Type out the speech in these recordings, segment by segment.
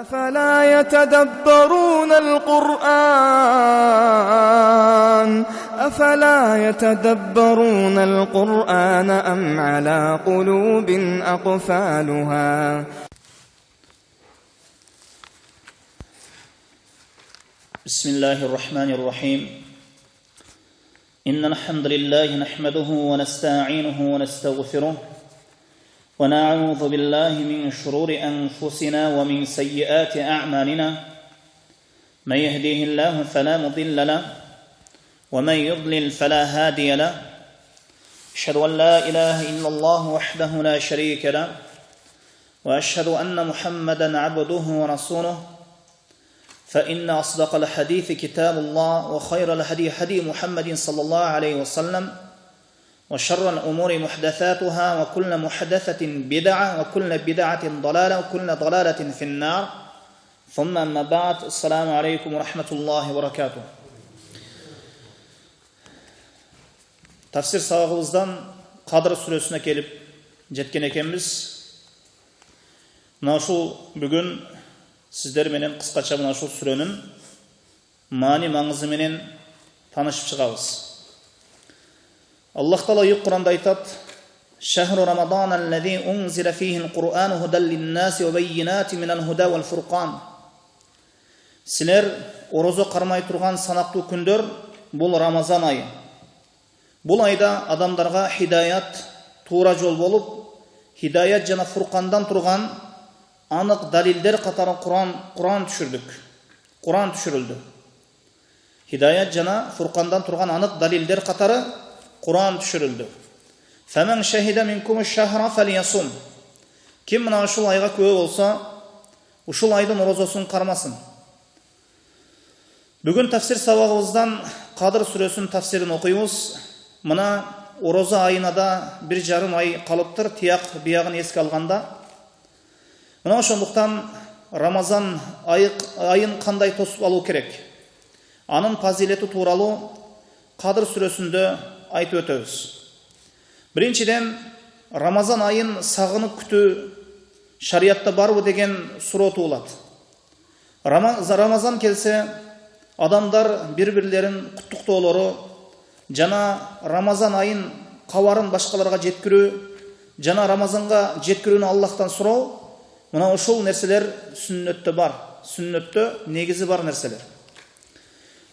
أفلا يتدبرون القرآن أم على قلوب أقفالها بسم الله الرحمن الرحيم إن الحمد لله نحمده ونستعينه ونستغفره ونعوذ بالله من شرور أنفسنا ومن سيئات أعمالنا من يهديه الله فلا مضل له ومن يضلل فلا هادي له أشهد أن لا إله إلا الله وحده لا شريك له وأشهد أن محمدا عبده ورسوله فإن أصدق الحديث كتاب الله وخير الهدي هدي محمد صلى الله عليه وسلم وشر الأمور محدثاتها وكل محدثة بدعة وكل بدعة ضلالة وكل ضلالة في النار ثم أما بعد السلام عليكم ورحمة الله وبركاته. Tafsir sağlığımızdan Kadr Suresi'ne gelip jetken ekemiz. Naşul bugün sizler menen kıskaça naşul sürenin mani mаңызы менен tanışıp çıkabız. Allah Taala ayet Kur'an'da aytat: "Şehru Ramazanellezî unzile fîhi'l Kur'ân huden lin-nâsi ve beyyinâtin minel hudâ vel furqân." Sizler orozo karmay turgan sanaklı күндөр bul Ramazan ayı. Bul ayda adamlarga hidayat, tuğra jol bolup, hidayat jana Furqandan turgan anık daliller katары Kur'an düşürüldü. Hidayat jana Furqandan turgan anık daliller katары Kur'an düşürüldü. Femen şehide minkum şehra felyasum. Kim mına uşul ayga köö bolsa, uşul aydın orozosun karmasın. Bugün tafsir sabagыбызdan Kadr Suresinin tafsirini okuyumuz. Mına oroza ayına da 1,5 ay kalıptır, tiyak biyagın eski alganda. Mına oşonduktan Ramazan ayın kanday tosup aluu kerek. Anın fazileti tuuralı Kadr Suresinde aytып ötöbüz. Birinçiden Ramazan ayın sağınıp kütü şariatta barбы деген суроо тууlat. Ramazan kelse adamlar birbirlerin kutuktoloru jana Ramazan ayın kabarın başkalarga jetkirүү, jana Ramazanга jetkirүүnü Allah'tan suroo, mına ошол nerseler sünnötte bar. Sünnötte negizi bar nerseler.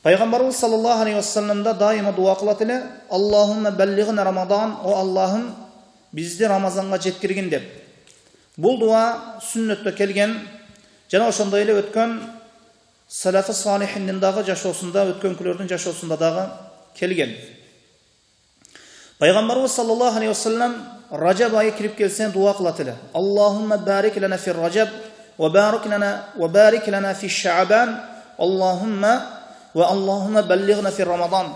Peygamberimiz sallallahu aleyhi ve sellem'de daima dua kılat ile Allahümme belliğine Ramazan, o Allah'ım bizde Ramazan'a jetkirgin dep. Bul dua sünnötte kelgen, jana oşonda ile ötken Salafi salihinden dağı jaşosunda, ötken külörдүн jaşosunda dağı kelgen. Peygamberimiz sallallahu aleyhi ve sellem Racab ayı kirip gelsen dua kılat ile Allahümme barik lana fi Racab ve barik lana fi Şaban Allahümme belliğna fi Ramazan.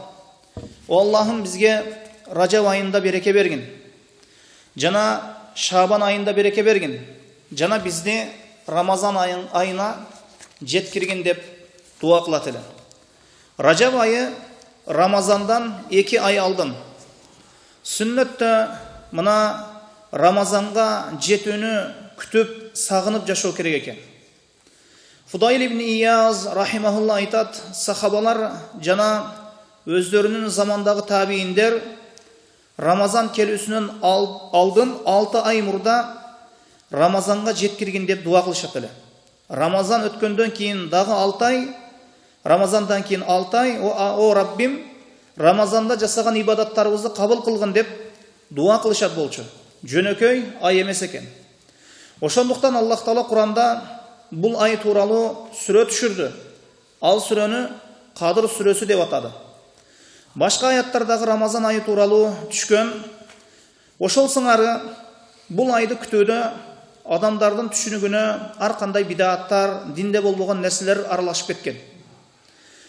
O Allah'ım bizge Racab ayında bereke bergin. Jana Şaban ayında bereke bergin. Jana bizde Ramazan ayına jetkirgin dep dua kılat ile. Racab ayı Ramazandan 2 ay aldın. Sünnette mına Ramazan'a jetүүnü kütüp sağınıp jaşoo kerek eken. Fudayl ibn İyaz rahimahullah aytat, sahabalar jana özlerinin zamandağı tabiinler Ramazan kelүүsүнөн aldın 6 ay murda Ramazan'a jetkirgin dep dua kılışat ele. Ramazan ötkөндөн keyin dağı 6 ay, Ramazandan keyin 6 ay, o Rabbim Ramazanda jasagan ibadatlarыбызды kabul kılgın dep dua kılışat bolчu. Jönököy ay emes eken. Oşonduktan Allah Taala Kur'anda bul ay tuuralı süre düşürdü. Al süreni Kadr Suresi dep atadı. Başka ayatlardagı Ramazan ayı tuuralı düşkön. Oşol sыңары bul aydı kütүүдө adamdardын түшүнүгүнө ar kanday bidatlar, dinde bolbogon nerseler aralaşıp ketken.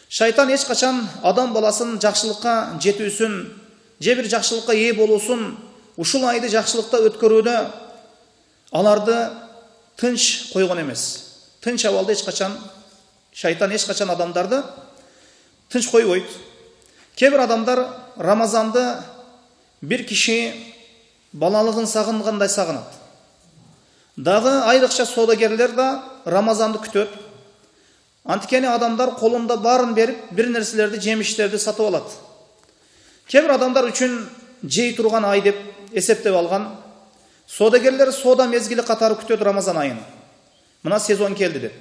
Şaytan eç kaçan adam balasın jakşılıkka jetүүsүn, je bir jakşılıkka ээ болуусун, ушул айды jakşılıkta ötkөрүүдө аларды тынч койгон эмес. Тынч абалда eç kaçan şaytan eç kaçan adamdарды тынч койбойт. Кээ adamlar Ramazan'da bir kişi balalığın sağıngандай sağınat. Dağı aylıkça sodagerler de Ramazanды күтөт. Антикени адамдар колунда барын берип, бир нерселерди, жемиштерди сатып алат. Кээ бир адамдар үчүн жей турган ай деп эсептеп алган. Содагерлер сода мезгили катары күтөт Рамазан айын. Мына сезон келди деп.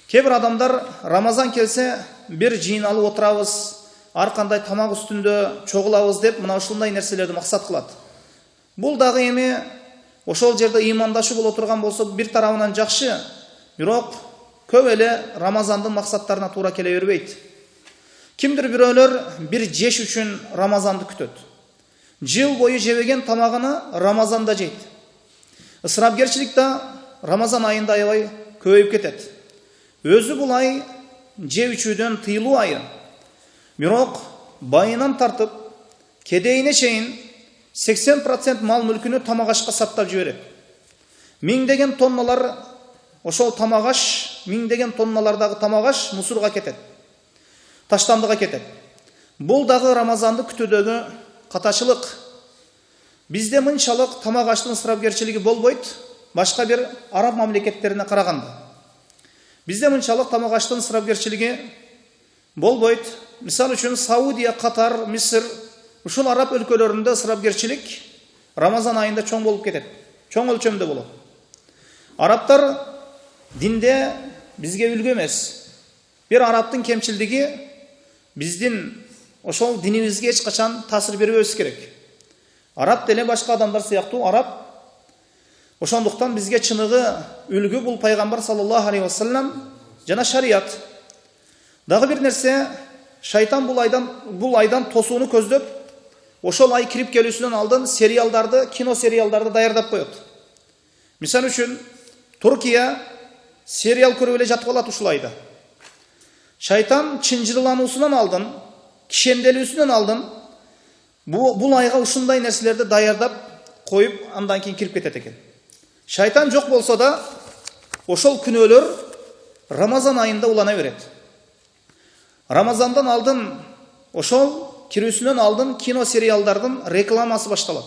Кээ бир адамдар Рамазан келсе, бир жыйналып отурабыз, ар кандай тамак үстүндө чогулабыз деп, мына ушундай нерселерди максат кылат. Бул дагы эми ошол жерде ыймандашы боло турган болсо, бир тарабынан жакшы, бирок көп эле Рамазандын максаттарына туура келе бербейт. Кимдир бирөөлөр бир жеш үчүн Рамазанды күтөт. Жыл бою жебеген тамагыны Рамазанда жейт. Ысырапкерчилик да Рамазан айында аябай көбөйүп кетет. Өзү бул ай жеп ичүүдөн тыйылуу айы. Бирок байынан тартып, кедейине чейин 80% мал мүлкүнү тамагашка саптап жиберет. Миңдеген тонналар ошол тамагаш, миңдеген тонналардагы тамагаш мусурга кетет. Таштандыга кетет. Бул дагы Рамазанды күтүүдөгү катачылык. Бизде мынчалык тамагаштын ысырапкерчилиги болбойт, башка бир араб мамлекеттерине караганда. Бизде мынчалык тамагаштын ысырапкерчилиги болбойт. Мисалы үчүн Саудия, Катар, Мисыр, ушул араб өлкөлөрүндө ысырапкерчилик Рамазан айында чоң болуп кетет. Чоң өлчөмдө болот. Арабтар динде бизге үлгү эмес. Бир арабтын кемчилдиги биздин ошол динибизге эч качан таасир бербөбүз керек. Араб деле башка адамдар сыяктуу араб. Ошондуктан бизге чыныгы үлгү бул пайгамбар саллаллаху алейхи вассалам жана шарият. Дагы бир нерсе, шайтан бул айдан тосууну көздөп, ошол ай кирип келүүсүнөн алдын сериалдарды, кино сериалдарды даярдап коет. Мисалы үчүн, Туркия сериал көрүп эле жатып алат ушул айда. Шайтан чынжырлануусунан алдын, кишенделүүсүнөн алдын бул айга ушундай нерселерди даярдап коюп, андан кийин кирип кетет экен. Шайтан жок болсо да, ошол күнөөлөр Рамазан айында улана берет. Рамазандан алдын, ошол кирүүсүнөн алдын кино сериалдардын рекламасы башталат.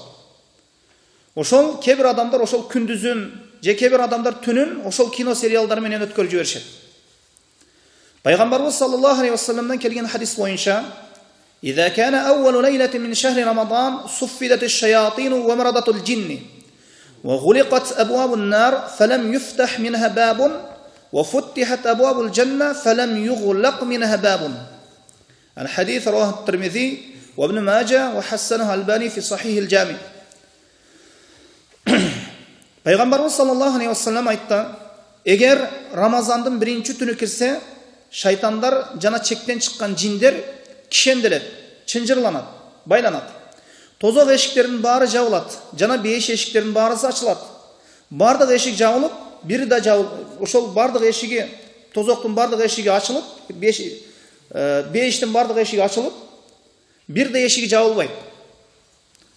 Ошол кээ бир адамдар ошол күндүзүн, же кээ бир адамдар түнүн ошол кино сериалдар менен өткөрүп жиберишет. Пайгамбарыбыз саллаллаху алейхи вассаламдан келген хадис боюнча: "Иза кана аввалу лейлатин мин шахри Рамадан, суффидатиш шаятину ва марадатул джинни, ва гулиқат абвабун нар, фалам юфтах минха бабун, ва футтихат абвабул джанна, фалам юглақ минха бабун." Аль-хадис раваху ат-Тирмизи ва Ибн Маджа ва хассанаху Албани фи Сахих аль-Джами. Пайгамбарыбыз саллаллаху алейхи вассалам айтты: "Эгер Рамазандын биринчи түнү кирсе, шайтандар жана чектен чыккан жиндер кишенделет, чынжырланат, байланат. Тозок эшиктердин баары жабылат, жана бейиш эшиктердин баарысы ачылат. Бардык эшик жабылып, бири да жабылып, ошол бардык эшиги, тозоктун бардык эшиги ачылып, бейиштин бардык эшиги ачылып, бир да эшиги жабылбайт.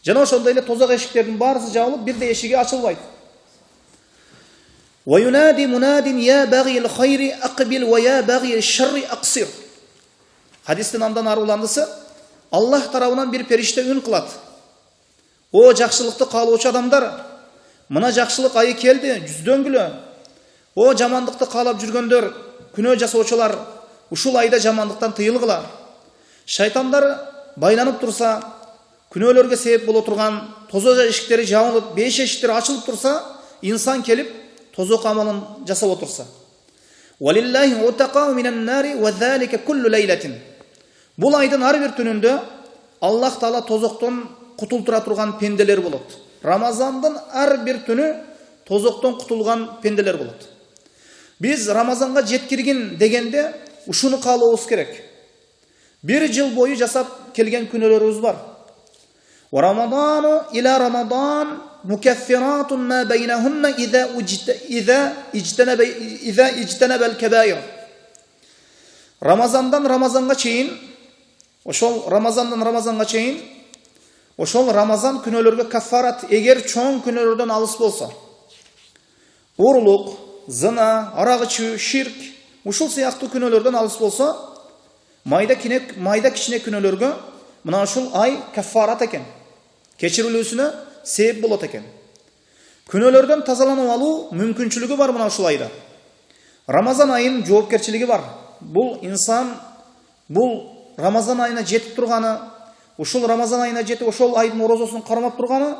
Жана ошондой эле тозок эшиктердин баарысы жабылып, бир да эшиги ачылбайт. Ва юнади мунадин я багил хайри акбил ва я багил шарри аксир." Хадистин андан аруландысы, Аллах тарабынан бир периште үн кылат: "О жакшылыкты каалоочу адамдар, мына жакшылык айы келди, жүздөңгүлө. О жамандыкты каалап жүргөндөр, күнөө жасоочулар, ушул айда жамандыктан тыйылгыла. Шайтандар байланып турса, күнөөлөргө себеп боло турган тозок эшиктери жабылып, беш эшиктери ачылып турса, инсан келип тозок амалын жасап отурса. Валиллахи утаqa минан нари ва залика куллу лейлатин." Бул айдын ар бир түнүндө Аллах Таала тозоктон кутултура турган пенделер болот. Рамазандын ар бир түнү тозоктон кутулган пенделер болот. Биз Рамазанга жеткиргин дегенде ушуну каалообуз керек. Бир жыл бою жасап келген күнөөлөрүбүз бар. Ва Рамадану ила Рамадан мукаффиратун ма байнахунна иза ижтанаба ал-кабаир. Рамазандан Рамазанга чейин, ошол Рамазан күнөөлөргө каффарат, эгер чоң күнөөлөрдөн алыс болсо. Урлук, зына, арак ичүү, ширк, ушул сыяктуу күнөөлөрдөн алыс болсо, майда кичине күнөөлөргө мына ушул ай каффарат экен. Кечирилүүсүнө себеп болот экен. Күнөөлөрдөн тазаланып алуу мүмкүнчүлүгү бар мына ушул айда. Рамазан айының жоопкерчилиги бар. Бұл инсан, бұл Рамазан айына жетіп тұрғаны, ошол Рамазан айына жетіп, ошол айдың орозосын кармап тұрғаны,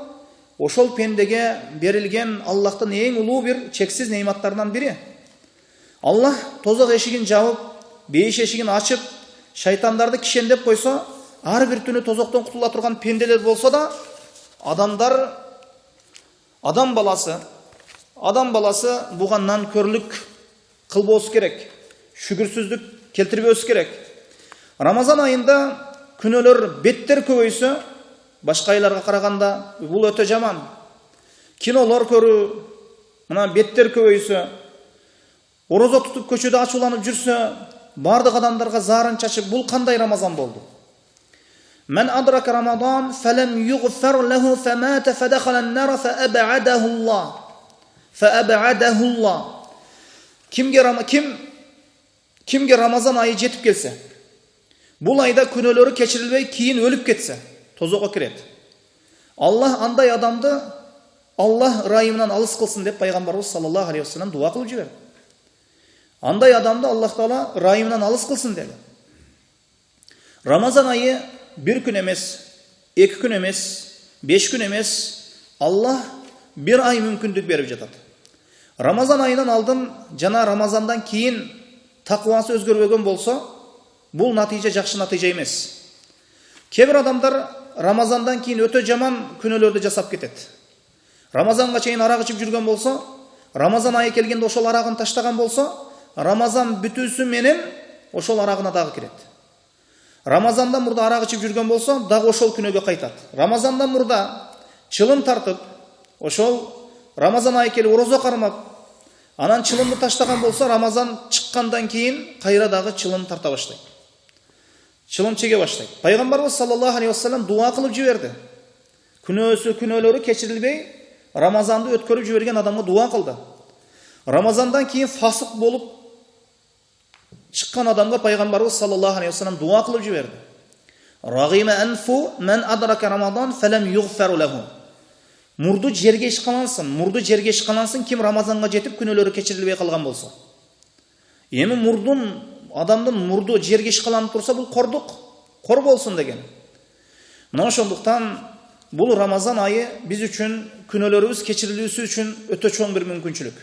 ошол пендеге берилген Аллахтын эң улуу бир чексиз нейматтарынан бири. Аллах тозок эшигин жабып, бейиш эшигин ачып, шайтандарды кишендеп койсо, ар бир түнү тозоктон кутула турган пенделер болсо да, адам баласы буга нанкөрлүк кылбоосу керек, шүгүрсүздүк келтирбөөсү керек. Рамазан айында күнөөлөр беттер көбөйсө, башка айларга караганда бул өтө жаман. Кинолор көрүү, мына беттер көбөйсө, орозо тутуп көчөдө ачууланып жүрсө, бардык адамдарга заарын чачып, бул кандай Рамазан болду? Мен адрака Рамадан фалам югфар лаху фамата фадахала ан-нар фаабадаху Аллах. Кимге Рамазан айы жетип келсе, бул айда күнөөлөрү кечирилбей, кийин өлүп кетсе, тозокко кирет. Аллах андай адамды Аллах райымынан алыс кылсын деп пайгамбарыбыз саллаллаху алейхи вассалам дуа кылып жиберди. Андай адамды Аллах Таала райымынан алыс кылсын деп. Рамазан айы bir күн эмес, 2 күн эмес, 5 күн эмес, Аллах bir ай мүмкүндүк берип жатат. Рамазан айынан алдын жана Рамазандан кийин таквасы өзгөрбөгөн болсо, бул натыйжа жакшы натыйжа эмес. Кээ бир адамдар Рамазандан кийин өтө жаман күнөөлөрдү жасап кетет. Рамазанга чейин арак ичип жүргөн болсо, Рамазан айы келгенде ошол арагын таштаган болсо, Рамазан бүтүүсү менен ошол арагына дагы кирет. Рамазандан мурда арак ичип жүргөн болсо, дагы ошол күнөөгө кайтат. Рамазандан мурда чылым тартып, ошол Рамазан айы келип орозо кармап, анан чылымды таштаган болсо, Рамазан чыккандан кийин кайра дагы чылым тарта баштайт. Чылым чеге баштайт. Пайгамбарыбыз саллаллаху алейхи вассалам дуа кылып жиберди. Күнөөлөрү кечирилбей, Рамазанды өткөрүп жиберген адамга дуа кылды. Рамазандан кийин фасык болуп чыккан адамга пайгамбарыбыз саллаллаху алейхи вассалам дуа кылып жиберди. Рагима анфу мен адрака Рамадан фалам югфару лаху. Мурду жерге ишкалансын, ким Рамазанга жетип күнөөлөрү кечирилбей калган болсо. Эми адамдын мурду жерге ишкаланып турса, бул кор болсун деген. Мына ошондуктан бул Рамазан айы биз үчүн күнөөлөрүбүз кечирилүүсү үчүн өтө чоң бир мүмкүнчүлүк.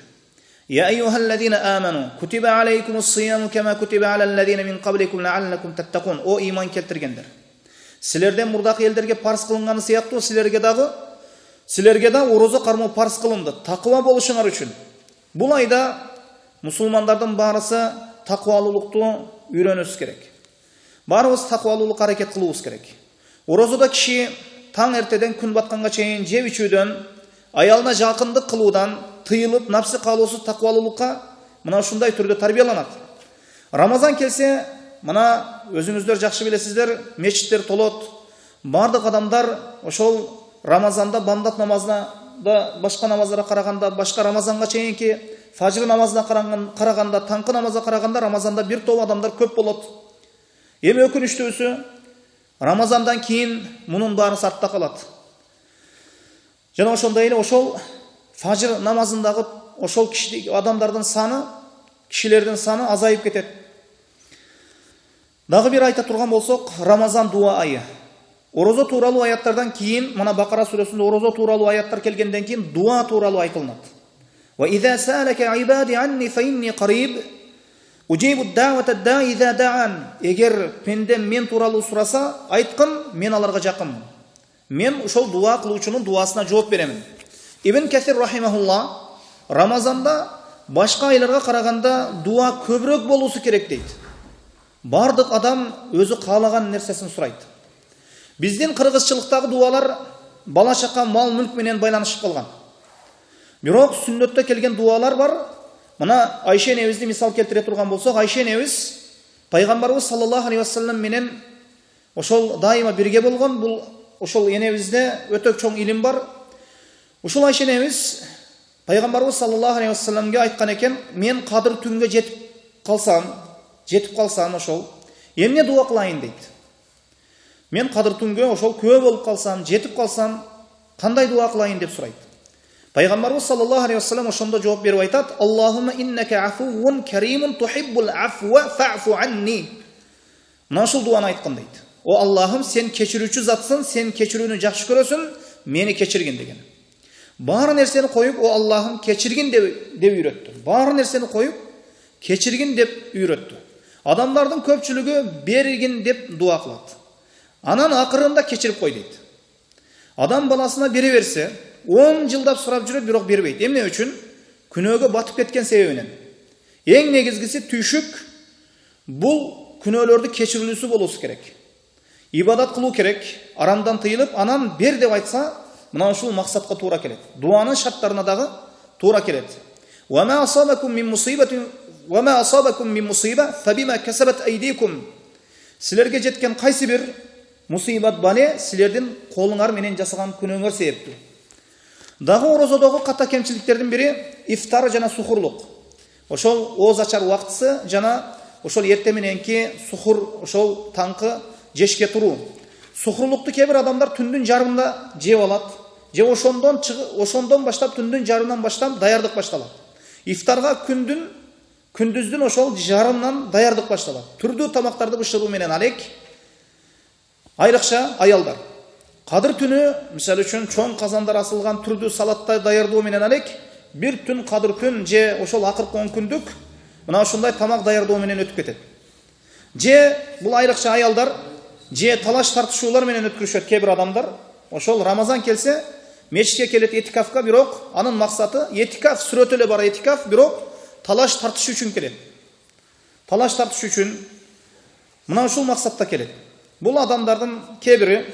يا أيها الذين آمنوا كتب عليكم الصيام كما كتب على الذين من قبلكم لعلكم تتقون. О иман келтиргендер. Силерден мурдакы элдерге парыз кылынганы сыяктуу силерге да орозо кармоо парыз кылынды. Таква болушуңар үчүн. Бул айда мусулмандардын баарысы таквалуулукту үйрөнүшү керек. Баарыбыз таквалуулук аракет кылуубуз керек. Орозодо киши таң эртеден күн батканга чейин жеп ичүүдөн, аялына жакындык кылуудан тыйылып, напсы калуусуз таквалуулукка мына ушундай түрдө тарбияланат. Рамазан келсе, мына өзүңүздөр жакшы билесиздер, мечиттер толот. Бардык адамдар ошол Рамазанда бамдат намазына да башка намаздарга караганда, башка Рамазанга чейинки фажр намазына караганда, таңкы намазга караганда Рамазанда бир топ адамдар көп болот. Эми өкүнүчтүүсү, Рамазандан кийин мунун баары артта калат. Жана ошондой эле ошол фажр намазындагы ошол адамдардын саны, кишилердин саны азайып кетет. Дагы бир айта турган болсок, Рамазан дуа айы. Орозо тууралуу аяттардан кийин, мына Бакара сүрөсүндө орозо тууралуу аяттар келгенден кийин дуа тууралуу айтылат. Ва иза салака ибади анни фа инни кариб уджибу да'вата да'i иза да'ан. Эгер пендем мен тууралуу сураса, айткын, мен аларга жакынмын. Мен ошол дуа кылуучунун дуасына жооп беремин. Ибн Касир рахимахулла Рамазанда башка айларга караганда дуа көбүрөөк болуусу керек дейт. Бардык адам өзү каалаган нерсесин сурайт. Биздин кыргызчылыктагы дуалар бала чака, мал мүлк менен байланышып калган. Бирок сүннөттө келген дуалар бар. Мына Айша энебизди мисал келтире турган болсок, Айша энебиз пайгамбарыбыз саллаллаху алейхи вассалам менен ошол дайыма бирге болгон. Бул ошол энебизде өтө чоң илим бар. Ушул Айша энебиз пайгамбарыбыз саллаллаху алейхи вассаламга айткан экен: "Мен кадыр түнгө жетип калсам ошол эмне дуа кылайын" дейт. Мен кадыр түнгө ошол күбө болуп калсам, жетип калсам, кандай дуа кылайын деп сурайт. Пайғамбарымыз саллаллаху алейхи вассалам ошондо жооп берип айтат: "Аллахумма иннака афуун каримун тухиббул афва фа'фу анни." Мына ушул дуаны айткан дейт. О Аллахым, сен кечирүүчү затсың, сен кечирүүнү жакшы көрөсүң, мени кечиргин деген. Баары нерсени коюп, о Аллахым кечиргин деп үйрөттү. Баары нерсени коюп, кечиргин деп үйрөттү. Адамдардын көпчүлүгү бергин деп дуа кылат. Анан акырында кечирип кой дейт. Адам баласына бере берсе, 10 жылдап сурап жүрөт, бирок бербейт. Эмне үчүн? Күнөөгө батып кеткен себебинен. Эң негизгиси түйшүк бул күнөөлөрдү кечирилүүсү болуусу керек. Ибадат кылуу керек, арамдан тыйылып, анан бер деп айтса, мына ушул максатка туура келет. Дуанын шарттарына дагы туура келет. Ва ма асабакум мин мусиба фабима касабат айдикум. Силерге жеткен кайсы бир мусибат бале силердин колуңар менен жасаган күнөөңөр себептүү. Дагы орозодогу ката кемчиликтердин бири ифтар жана сухурлук. Ошол ооз ачар убактысы жана ошол эрте мененки сухур, ошол таңкы жешке туруу. Сухурлукту кээ бир адамдар түндүн жарымында жеп алат, же ошондон баштап түндүн жарымынан баштап даярдык башталат. Ифтарга күндүздүн ошол жарымынан даярдык башталат. Түрдүү тамактарды бышыруу менен алек. Айрыкча аялдар. Кадыр түнү, мисалы үчүн чоң казандар асылган түрдүү салатты даярдоо менен алек, бир түн кадыр күн же ошол акыркы 10 күндүк мына ушундай тамак даярдоо менен өтүп кетет. Же бул айрыкча аялдар же талаш тартышуулар менен өткөрүшөт кээ бир адамдар. Ошол Рамазан келсе, мечитке келет этикафка, бирок анын максаты этикаф, сүрөтө эле бар этикаф, бирок талаш тартыш үчүн келет. Талаш тартыш үчүн мына ушул максатта келет. Бул адамдардын кээ бири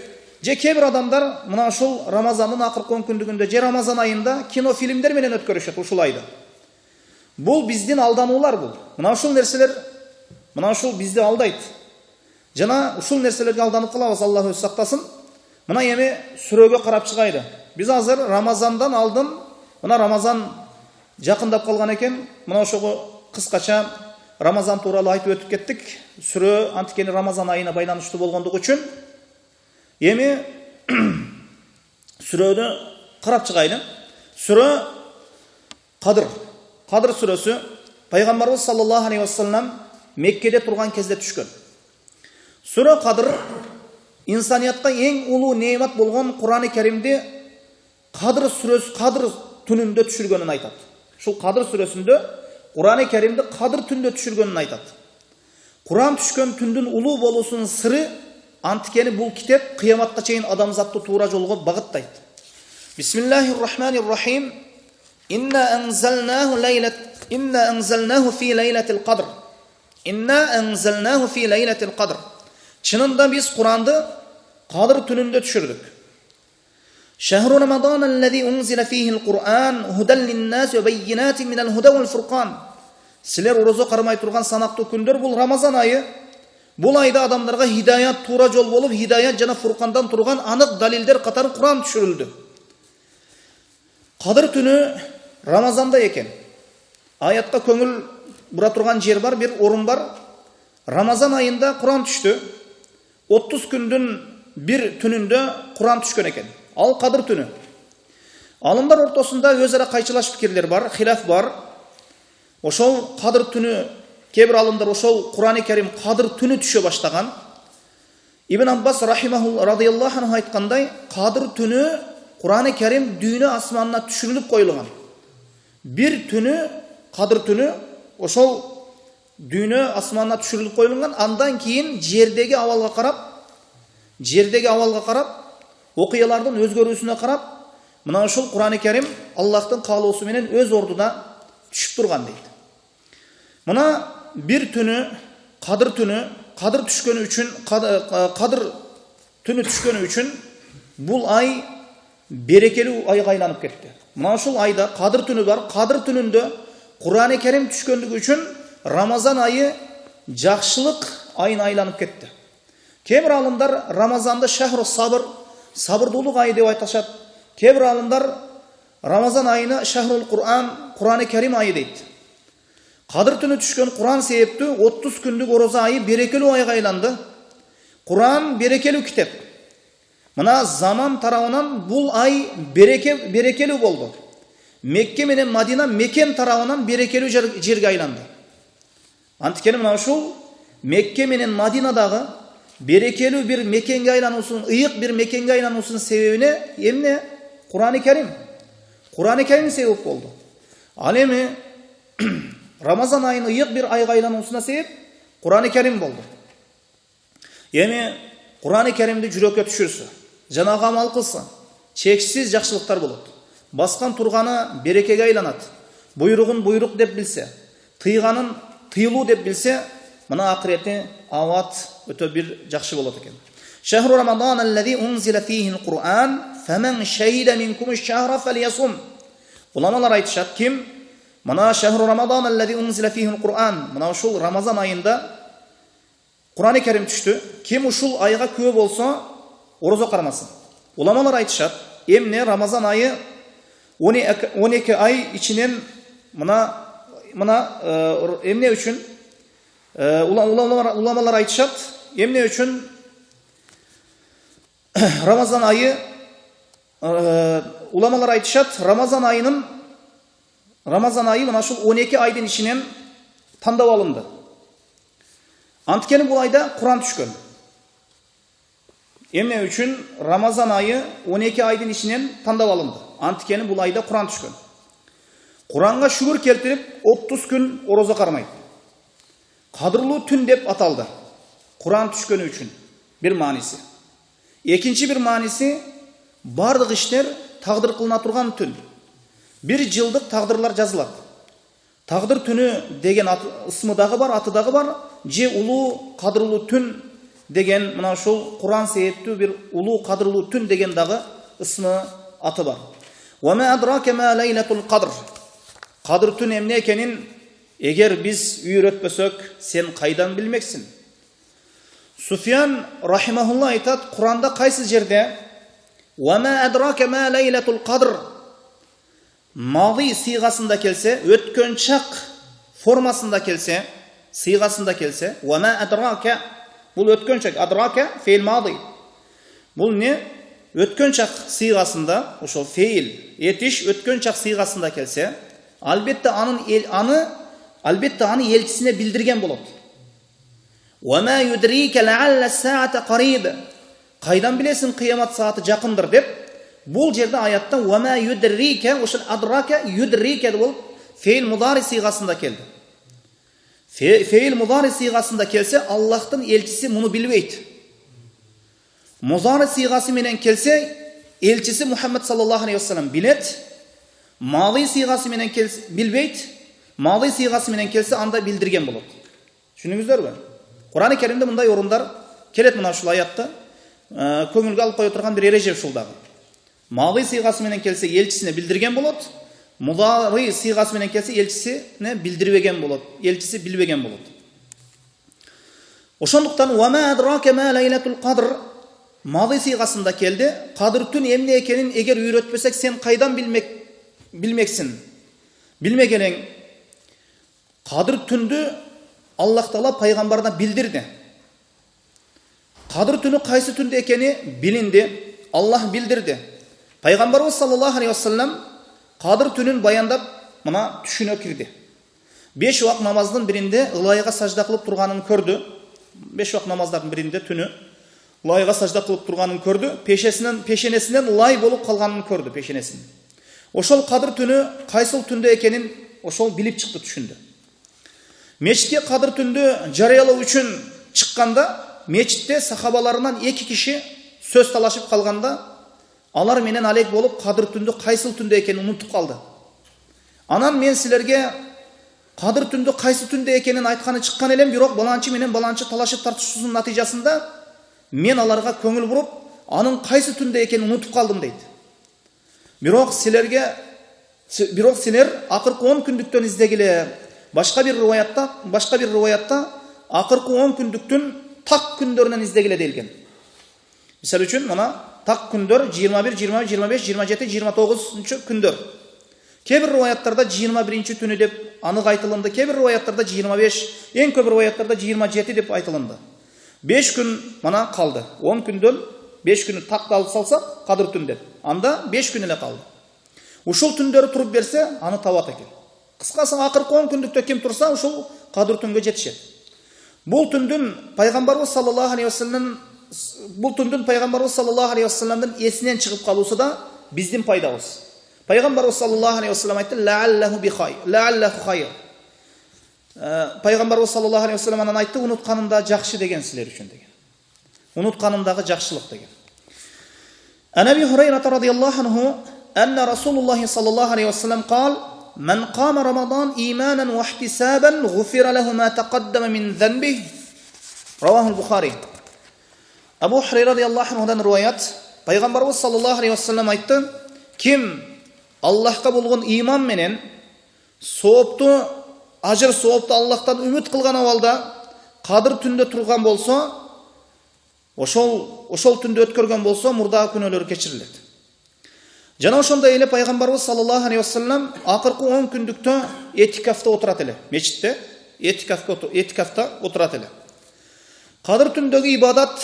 же кээ бир адамдар мына ушул Рамазандын акыркы 10 күндүгүндө же Рамазан айында кино фильмдер менен өткөрүшөт ушул айда. Бул биздин алдануулар бул. Мына ушул нерселер мына ушул бизди алдайт. Жана ушул нерселерге алданып калабыз, Аллах өзү сактасын. Мына эми сүрөгө карап чыгайлы. Биз азыр Рамазандан алдын, мына Рамазан жакындап калган экен. Мына ошого кыскача Рамазан тууралуу айтып өтүп кеттик. Сүрө антикени Рамазан айына байланыштуу болгондугу үчүн эми сүрөдү карап чыгайлы. Сүрө Кадыр сүрөсү Пайгамбарыбыз саллаллаху алейхи вассалам Меккеде турган кезде түшкөн. Сүрө Кадыр инсаниятка эң улуу неемат болгон Кур'ан-ы Керимди Кадыр сүрөсү Кадыр түнүндө түшүргөнүн айтат. Ушул Кадыр сүрөсүндө Кур'ан-ы Керимди Кадыр түндө түшүргөнүн айтат. Кур'ан түшкөн түндүн улуу болуусунун сыры антикени бул китеп кыяматка чейин адамзатты туура жолго багыттайт. Бисмиллахир-рахманир-рахим. Инна анзалнаху фи лейлатил кадр. Чынында биз Куранды Кадыр түнүндө түшүрдүк. Шахру Рамадан аллази унзила фихил Кур'ан худан лин-нас ва баййинатин минал худа вал фуркан. Силер орозо кармай турган санактуу күндөр бул Рамазан айы. Бул айда адамдарга хидаят, туура жол болуп, хидаят жана фуркандан турган анык далилдер катары Кур'ан түшүрүлдү. Кадыр түнү Рамазанда экен. Аятка көңүл бура турган жер бар, бир орун бар. Рамазан айында Кур'ан түштү. 30 күндүн бир түнүндө Кур'ан түшкөн экен. Ал Кадыр түнү. Алымдар ортосунда өз ара кайчылаш пикирлер бар, хилаф бар. Ошол Кадыр түнү, кээ бир алымдар ошол Кур'ан-ы Керим Кадыр түнү түшө баштаган. Ибн Аббас радыйаллаху анху айткандай, Кадыр түнү Кур'ан-ы Керим дүйнө асманына түшүрүлүп коюлган. Бир түнү, Кадыр түнү ошол дүйнө асманына түшүрүлүп коюлган. Андан кийин жердеги абалга карап, окуялардын өзгөрүүсүнө карап, мына ошол Кур'ан-ы Керим Аллахтын каалоосу менен өз ордуна түшүп турган дейт. Мына бир түнү, Кадыр түнү, Кадыр түнү түшкөнү үчүн бул ай берекелүү айга айланып кетти. Мына ушул айда Кадыр түнү бар. Кадыр түнүндө Кур'ан-ы Керим түшкөндүгү үчүн Рамазан айы жакшылык айына айланып кетти. Кээ бир алымдар Рамазанды шахру сабр, сабырдуулук айы деп айтышат. Кээ бир алымдар Рамазан айына шахрул Кур'ан, Кур'ан-ы Керим айы дейт. Кадыр түнү түшкөн Кур'ан себептүү 30 күндүк ороза айы берекелүү айга айланды. Кур'ан берекелүү китеп. Мына заман тарабынан бул ай берекелүү болду. Мекке менен Мадина мекен тарабынан берекелүү жерге айланды. Анткени мына ушул Мекке менен Мадинадагы берекелүү бир мекенге айлануусунун, ыйык бир мекенге айлануусунун себебине эмне? Кур'ан-ы Карим. Кур'ан-ы Карим себеп болду. Ал эми Рамазан айын ыйык бир айга айлануусуна себеп Кур'ан-ы Карим болду. Эми Кур'ан-ы Каримди жүрөккө түшүрсө, жанагы амал кылса, чексиз жакшылыктар болот. Баскан турганы берекеге айланат. Буйругун буйрук деп билсе, тыйганын тыйылуу деп билсе, мына акырети абат өтө бир жакшы болот экен. Шахру Рамадан аллази унзила фихи ал-Кур'ан, фаман шахида минкум аш-шахра фалиясум. Уламалар айтышат, ким мына шахру Рамадан аллази унзила фихи ал-Кур'ан, мына ушул Рамазан айында Кур'ан-ы Карим түштү. Ким ушул айга күбө болсо, орозо кармасын. Уламалар айтышат, эмне Рамазан айы 12 ай ичинен мына эмне үчүн уламалар айтышат, эмне үчүн Рамазан айы уламалар айтышат, Рамазан айы мына ушул 12 айдын ичинен тандап алынды. Анткени бул айда Кур'ан түшкөн. Эмне үчүн Рамазан айы 12 айдын ичинен тандап алынды. Анткени бул айда Кур'ан түшкөн. Кур'анга шүгүр келтирип 30 күн орозо кармайт. Кадырлуу түн деп аталды. Кур'ан түшкөнү үчүн бир мааниси. Экинчи бир мааниси бардык иштер тагдыр кылына турган түн. Бир жылдык тагдырлар жазылат. Тагдыр түнү деген ысмы дагы бар, аты дагы бар. Же улуу кадырлуу түн деген мына ушул Кур'ан сееттүү бир улуу кадырлуу түн деген дагы ысмы аты бар. Ва ма адрака ма лайлатул кадр. Кадыр түн эмне экенин эгер биз үйрөтпөсөк, сен кайдан билмексиң? Суфян рахимахулла айтат, Кур'анда кайсы жерде ва ма адрака ма лайлатул кадр мади сыйгасында келсе, өткөн чак формасында келсе, сыйгасында келсе, ва ма адрака бул өткөн чак, адрака фейл мади. Бул не? Өткөн чак сыйгасында, ошол фейл, этиш өткөн чак сыйгасында келсе, албетте аны элчисине билдирген болот. Ва ма юдрика лаалла саата кариб. Кайдан билесиң кыямат сааты жакындыр деп, бул жерде аятта ва ма юдрика, ошол адрака юдрика болуп фейл мудари сыйгасында келди. Фейл мудари сыйгасында келсе, Аллахтын элчиси муну билбейт. Мудари сыйгасы менен келсе, элчиси Мухаммад саллаллаху алейхи вассалам билет. Мади сыйгасы менен келсе, билбейт. Мади сыйгасы менен келсе, анда билдирген болот. Түшүнүңүздөрбү? Кур'ан-ы Каримде мындай орундар келет, мына ушул аятта көңүлгө алып кое турган бир эреже ушул дагы. Мади сыйгасы менен келсе, элчисине билдирген болот. Мудари сыйгасы менен келсе, элчисине билдирбеген болот. Элчиси билбеген болот. Ошондуктан ва ма адрака ма лайлатул кадр мади сыйгасында келди. Кадыр түн эмне экенин эгер үйрөтпөсөк, сен кайдан билмексиң? Билмегенең. Кадыр түндү Аллах Таала пайгамбарына билдирди. Кадыр түнү кайсы түндө экени билинди. Аллах билдирди. Пайгамбарыбыз саллаллаху алейхи вассалам Кадыр түнүн баяндап, мына түшүнө кирди. 5 убак намаздын биринде ылайга сажда кылып турганын көрдү. 5 убак намаздардын биринде түнү ылайга сажда кылып турганын көрдү. Пешенесинен ылай болуп калганын көрдү, пешенесинен. Ошол Кадыр түнү кайсыл түндө экенин ошол билип чыкты, түшүндү. Мечитке Кадыр түндү жарыялоо үчүн чыкканда, мечитте сахабаларынан 2 киши сөз талашып калганда, алар менен алек болуп Кадыр түндү кайсыл түндө экенин унутуп калды. Анан мен силерге Кадыр түндү кайсы түндө экенин айтканы чыккан элем, бирок баланчы менен баланчы талашып тартышуусунун натыйжасында мен аларга көңүл буруп, анын кайсы түндө экенин унутуп калдым дейт. Бирок силер акыркы 10 күндүктөн издегиле. Башка бир риваятта акыркы 10 күндүктүн так күндөрүнөн издегиле делген. Мисалы үчүн мына так күндөр 21, 20, 25, 27, 29 күндөр. Кээ бир риваяттарда 21 түнү деп анык айтылынды, кээ бир риваяттарда 25, эң көп риваяттарда 27 деп айтылынды. 5 күн мына калды. 10 күндөн 5 күнү так алып салсак, Кадыр түн деп. Анда 5 күн эле калды. Ушул түндөрү туруп берсе, аны табат экен. Кыскасы акыркы 10 күндүктө ким турса, ушул кадыр түнгө жетишет. Бул түндүн пайгамбарыбыз саллаллаху алейхи вассаламдын эсинен чыгып калуусу да биздин пайдабыз. Пайгамбарыбыз саллаллаху алейхи вассалам айтты: "Лааллаху бихайр, лааллаху хайр." Пайгамбарыбыз саллаллаху алейхи вассалам анан айтты: "Унутканымда жакшы деген силер үчүн" деген. Унутканымдагы жакшылык деген. Анаби Хурайра радияллаху анху анна Расулуллахи саллаллаху алейхи вассалам قال: "من قام رمضان إيمانا واحتسابا غفر له ما تقدم من ذنبه." رواه البخاري. Абу Хурайра радияллаху анхудан риwayat, пайгамбарыбыз саллаллаху алейхи вассалам айтты: "Ким Аллахка болгон иман менен соопту, ажыр соопту Аллахтан үмүт кылган абалда кадыр түндө турган болсо, ошол түндө өткөргөн болсо, мурдагы күнөөлөрү кечирилет." Жана ошондой эле пайгамбарыбыз саллаллаху алейхи вассалам акыркы 10 күндүктө этикафта отурат эле. Мечитте этикафта отурат эле. Кадыр түндөгү ибадат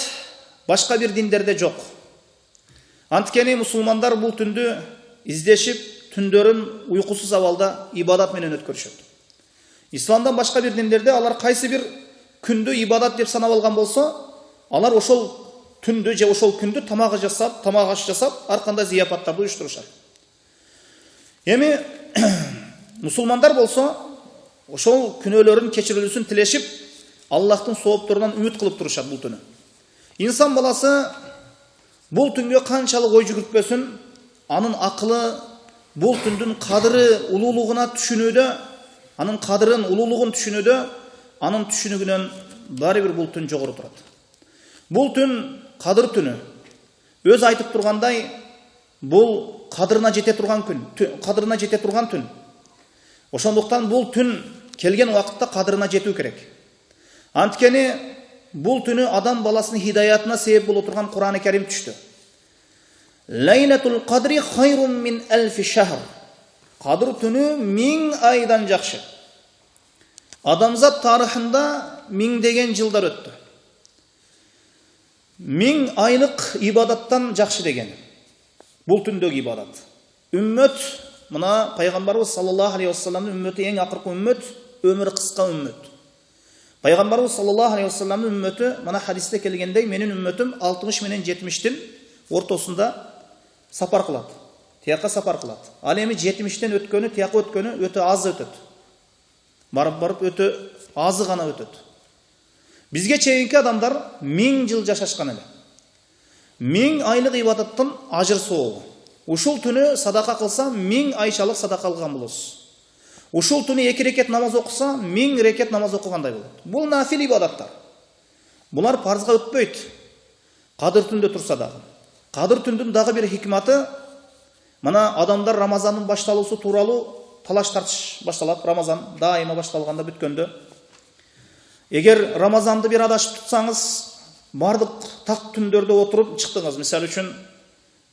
башка бир диндерде жок. Анткени мусулмандар бул түндү издешип, түндөрүн уйкусуз абалда ибадат менен өткөрүшөт. Исламдан башка бир диндерде алар кайсы бир күндү ибадат деп санап алган болсо, алар ошол түндү же ошол күндү тамак аш жасап, ар кандай зияпаттарды уюштурушат. Эми мусулмандар болсо, ошол күнөөлөрүн кечирилүүсүн тилешип, Аллахтын соопторунан үмүт кылып турушат бул түнү. Инсан баласы бул түнгө канчалык ой жүгүртпөсүн, анын акылы бул түндүн кадыры, улуулугуна түшүнүүдө, анын кадырын, улуулугун түшүнүүдө, анын түшүнүгүнөн баары бир бул түн жогору турат. Бул түн кадыр түнү. Өз айтып тургандай, бул кадырына жете турган түн. Ошондуктан бул түн келген убакытта кадырына жетүү керек. Анткени бул түнү адам баласынын хидаятына себеп боло турган Кур'ан-ы Карим түштү. Лайлатул кадри хайрун мин алфи шахр. Кадыр түнү 1000 айдан жакшы. Адамзат тарыхында 1000 жылдар өттү. 1000 айлык ибадаттан жакшы деген. Бул түндөгү ибадат. Үммөт, мына пайгамбарыбыз саллаллаху алейхи вассаламдын үммөтү эң акыркы үммөт, өмүрү кыска үммөт. Пайгамбарыбыз саллаллаху алейхи вассаламдын үммөтү, мына хадисте келгендей, менин үммөтүм 60 менен 70-тин ортосунда сапар кылат. Тияка сапар кылат. Ал эми 70-тен өткөнү, тияка өткөнү өтө аз өтөт. Барып өтө азы гана өтөт. Бизге чейинки адамдар 1000 жыл жашашкан эле. 1000 айлык ибадаттын ажыр соогу. Ушул түнү садака кылса, 1000 айчалык садака кылган болосуз. Ушул түнү 2 рекет намаз окуса, 1000 рекет намаз окугандай болот. Бул нафил ибадаттар. Булар парзга өтпөйт. Кадыр түндө турса дагы. Кадыр түндүн дагы бир хикматы, мына адамдар Рамазандын башталуусу тууралуу талаш тартыш башталат. Рамазан дайыма башталганда бүткөндө. Эгер Рамазанды бир адашып тутсаңыз, бардык так түндөрдө отуруп чыктыңыз. Мисалы үчүн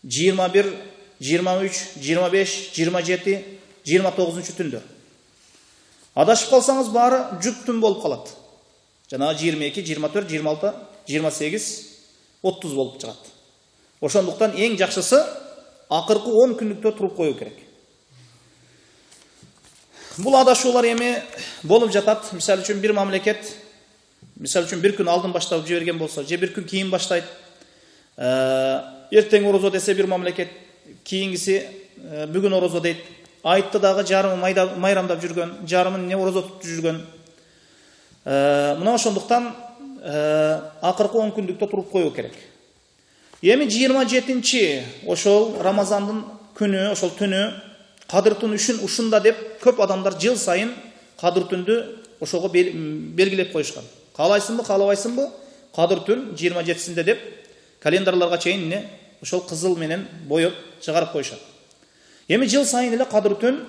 21, 23, 25, 27, 29 түндө. Адашып калсаңыз баары жүк түн болуп калат. Жана 22, 24, 26, 28, 30 болуп чыгат. Ошондуктан эң жакшысы акыркы 10 күндүктө туруп коюу керек. Бул адашуулар эми болуп жатат. Мисалы үчүн бир мамлекет, мисалы үчүн бир күн алдын баштап жиберген болсо, же бир күн кийин баштайт. Эртең орозо десе бир мамлекет, кийингиси бүгүн орозо дейт. Айтты дагы жарымы майрамдап жүргөн, жарымын не орозо тутуп жүргөн. Мына ошондуктан акыркы 10 күндүктө туруп коюу керек. Эми 27-нчи ошол Рамазандын күнү, ошол түнү кадыр түнү үчүн ушунда деп көп адамдар жыл сайын кадыр түндү ошого белгилеп коюшкан. Каалайсыңбы, каалабайсыңбы? Кадыр түн 27-синде деп календарларга чейин ошол кызыл менен боеп чыгарып коюшат. Эми жыл сайын эле кадыр түн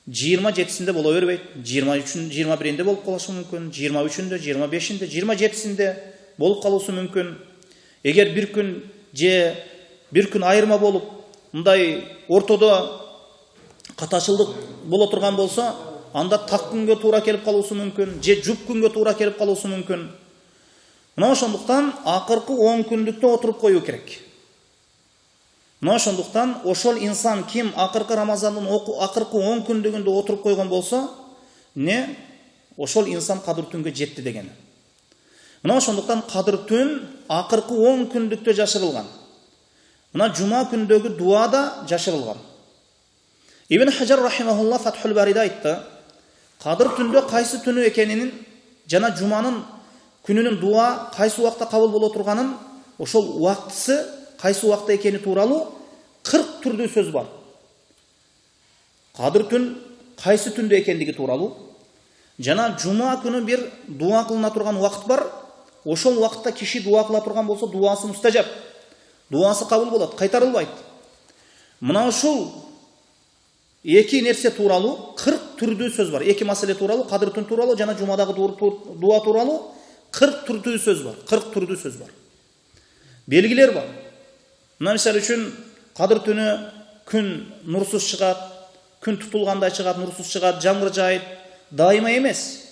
27-синде боло бербейт. 23-н, 21-нде болуп калышы мүмкүн, 23-үндө, 25-инде, 27-синде болуп калуусу мүмкүн. Эгер бир күн же бир күн айырма болуп, мындай ортодо каташылдык боло турган болсо, анда так күнгө туура келип калуусу мүмкүн, же жуп күнгө туура келип калуусу мүмкүн. Мына ошондуктан акыркы 10 күндүктө отуруп коюу керек. Мына ошондуктан ошол инсан ким акыркы Рамазандын акыркы 10 күндүгүндө отуруп койгон болсо, не ошол инсан кадыр түнгө жетти деген. Мына ошондуктан кадыр түн акыркы 10 күндүктө жашырылган. Мына жума күндөгү дуа да жашырылган. Ибн Хаджар рахимахулла Фатхул Барида айтты, кадыр түндө кайсы түнү экенин жана жуманын күнүнүн дуа кайсы убакта кабыл боло турганын, ошол убактысы кайсы убакта экени тууралуу 40 түрдүү сөз бар. Кадыр түн кайсы түндө экендиги тууралуу жана жума күнү бир дуа кылына турган убакыт бар. Ошол убакытта киши дуа кыла турган болсо, дуасы мустажаб. Дуасы кабыл болот, кайтарылбайт. Мына ушул эки нерсе тууралуу 40 түрдүү сөз бар. Эки маселе тууралуу, кадыр түн тууралуу жана жумадагы дуа тууралуу 40 түрдүү сөз бар. 40 түрдүү сөз бар. Белгилер бар. Мына мисалы үчүн кадыр түнү күн нурсуз чыгат, күн тутулгандай чыгат, нурсуз чыгат, жамгыр жаайт, дайыма эмес.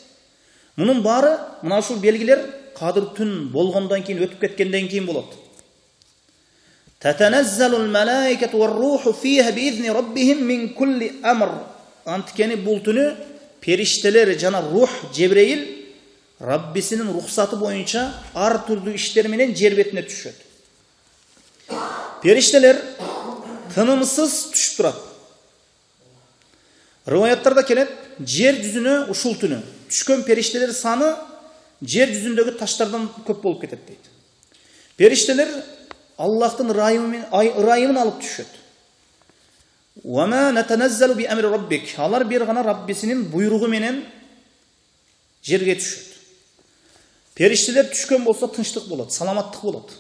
Мунун баары мына ушул белгилер кадыр түн болгондон кийин, өтүп кеткенден кийин болот. Татаназзалул малаикату вар-руху фиха биизни раббихим мин кулли амр. Анткени бул түнү периштелер жана рух Жебрейил Раббисинин рухсаты боюнча ар түрдүү иштер менен жер бетине түшөт. Периштелер тынымсыз түшүп турат. Риваяттарда келет, жер жүзүнө ушул түнү түшкөн периштелер саны жер жүзүндөгү таштардан көп болуп кетет дейт. Периштелер Аллахтын ырайымын алып түшөт. Вама натаназзалу би амри раббик. Алар бир гана Раббисинин буйругу менен жерге түшөт. Периштелер түшкөн болсо тынчтык болот, саламаттык болот.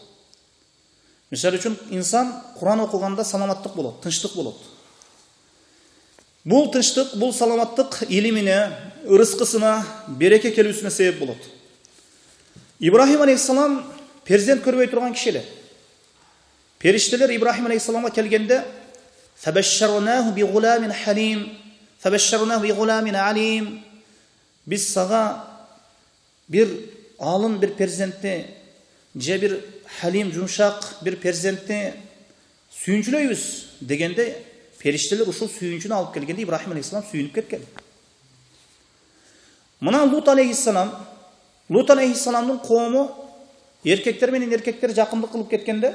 Мисалы үчүн инсан Куран окуганда саламаттык болот, тынчтык болот. Бул тынчтык, бул саламаттык илимине, ырыскысына, береке келүүсүнө себеп болот. Ибрахим алейхиссалам перзент көрбөй турган киши эле. Периштелер Ибрахим алейхиссаламга келгенде фабашшарнаху би гуламин халим, фабашшарнаху би гуламин алим. Биз сага бир алым бир перзентти, же бир халим жумшак бир перзентти сүйүнчүлөйбүз дегенде, периштелер ушул сүйүнчүнү алып келгенде Ибрахим алейхиссалам сүйүнүп кеткен. Мына Лут алейхиссаламдын коому эркектер менен эркектер жакындык кылып кеткенде,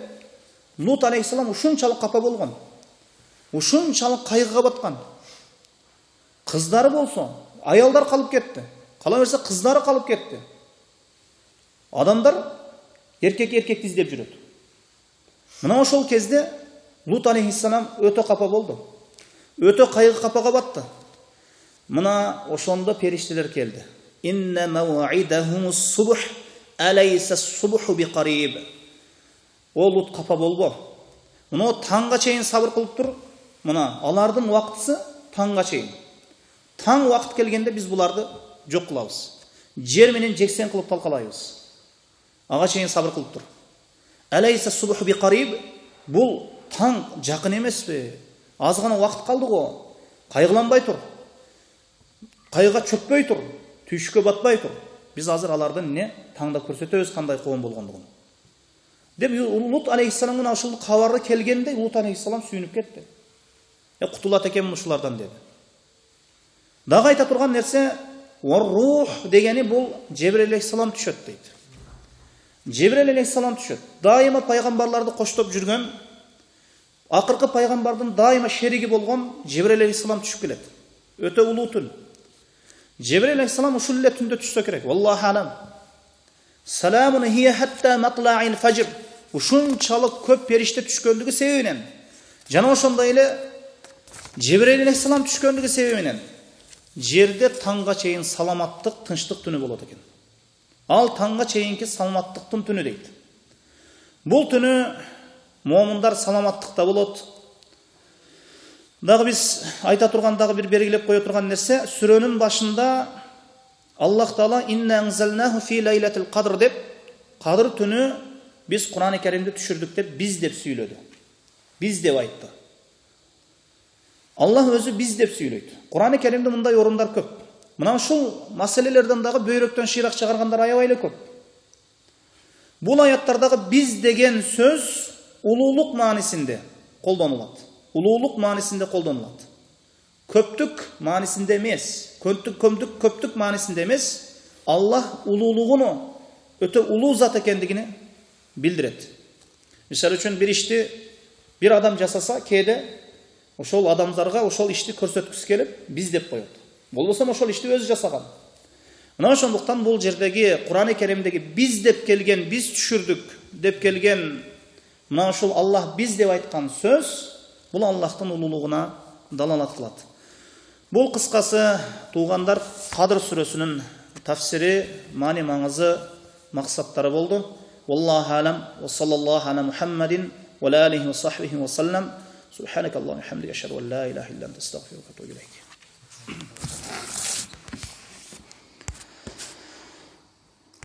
Лут алейхиссалам ушунчалык капа болгон. Ушунчалык кайгыга баткан. Кыздары болсо, аялдар калып кетти. Кала берсе кыздары калып кетти. Адамдар эркекти издеп жүрөт. Мына ошол кезде Лут алейхиссалам өтө капа болду. Өтө кайгы капага батты. Мына ошондо периштелер келди. Инна мауидахумус субх алайса субху биқариб. О Лут капа болбо. Мына таңга чейин сабыр кылып тур. Мына алардын убактысы таңга чейин. Таң убакыт келгенде биз буларды жок кылабыз. Жер менен жексен кылып талкалайбыз. Ага чейин сабыр кылып тур. Алайса субху биқариб. Бул таң жакын эмеспи? Аз гана убакыт калды го. Кайгыланбай тур. Кайгыга чөкпөй тур. Түшкө батпай тур. Биз азыр алардын не таңда көрсөтөбүз кандай коом болгондугун. Деп Лут алейхиссаламдын ушул кабары келгенде Лут алейхиссалам сүйүнүп кетти. Кутулат экенмин ушулардан деди. Дагы айта турган нерсе, рух дегени бул Жебрейил алейхиссалам түшөт дейт. Жебрейил алейхиссалам түшөт. Дайыма пайгамбарларды коштоп жүргөн, акыркы пайгамбардын дайыма шериги болгон Жебрейил алейхиссалам түшүп келет. Өтө улуу түн. Жебрейил алейхиссалам ушул эле түндө түшсө керек. Валлаху алам. Саламун хия хатта матла'ил фажр. Ушунчалык көп периште түшкөндүгү себебинен. Жана ошондой эле Жебрейил алейхиссалам түшкөндүгү себебинен жерде таңга чейин саламаттык, тынчтык түнү болот экен. Ал таңга чейинки саламаттыктын түнү дейт. Бул түнү момундар саламаттыкта болот. Дагы биз айта турган дагы бир белгилеп кое турган нерсе, сүрөнүн башында Аллах Таала инна анзалнаху фи лайлатил кадр деп, кадыр түнү биз Кур'ан-ы Каримди түшүрдүк деп биз деп сүйлөдү. Биз деп айтты. Аллах өзү биз деп сүйлөйт. Кур'ан-ы Каримде мындай орундар көп. Мына ушул маселелерден дагы бөйрөктөн шыйрак чыгаргандар аябай эле көп. Бул аяттардагы биз деген сөз улуулук маанисинде, қолданылады. Улуулук маанисинде қолданылады. Көптүк маанисинде эмес, көптүк маанисинде эмес, Аллах улуулугуну өтө улуу зат экендигини билдирет. Мисалы үчүн бир ишти бир адам жасаса, кээде ошол адамдарга ошол ишти көрсөткүсү келип, биз деп коет. Болбосо ошол ишти өзү жасаган. Мына ошондуктан бул жердеги Кур'ан-ы Керимдеги биз деп келген, биз түшүрдүк деп келген, мына ошол Аллах биз деп айткан сөз, бул Аллахтын улуулугуна далалат кылат. Бул кыскасы туугандар Кадыр сүрөсүнүн тафсири, маани маңызы, максаттары болду. Wallahu alam wa sallallahu ala Muhammadin wa alihi wa sahbihi wa sallam. Subhanakallahumma wa bihamdika ashhadu an la ilaha illa anta astaghfiruka wa atubu ilayk.